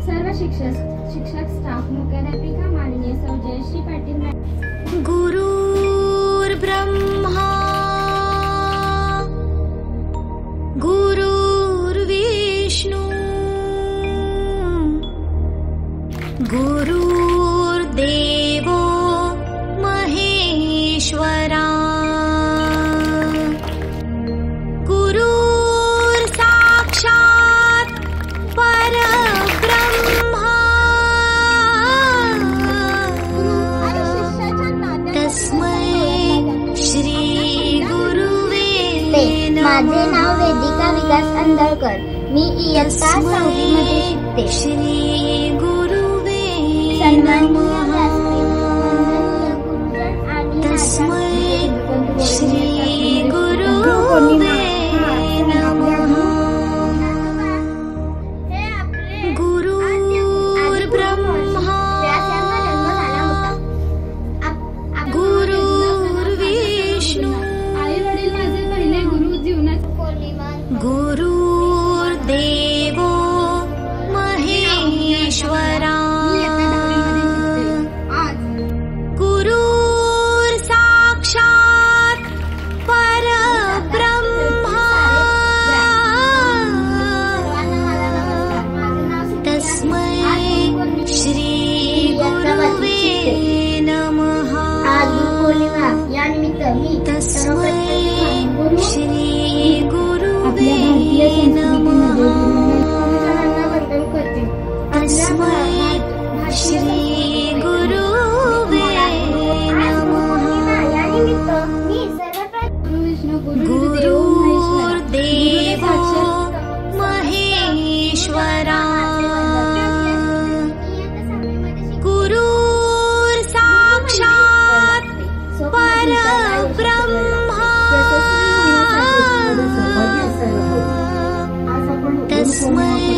सर्व शिक्षक स्टाफ मुख्याध्यापिका माननीय सौ जयश्री पाटील मॅडम। गुरुर्ब्रह्मा गुरुर्विष्णू गुरुर्देवो महेश्वरा गुरुर्साक्षात् परब्रह्मा तस्मै श्री गुरुवे नमः। माझे नाव वेदिका विकास अंधळकर, मी इयत्ता 6वी मध्ये शिकते। श्री गुरुवे सन्माननीय नमः। तस्मै श्री गुरुवे नमः। गुरुर्ब्रह्मा गुरुर्विष्णू आई वडील माझे पहिले गुरु जीवनात। गुरुर्देवो महेश्वरा गुरुर्साक्षात् परब्रह्मा तस्मै श्री गुरुवे नमः। आज गुरुपौर्णिमा या निमित्त मी तस्मै श्री गुरुवे आपल्या भारतीय नमः। संस्कृतीमध्ये वंदन करते। तस्मै श्री गुरुवे नमः। या निमित्त मी सर्वप्रथम गुरु विष्णू गुरुर्देवो महेश्वरा गुरुर्साक्षात् परब्रह्मा तस्मै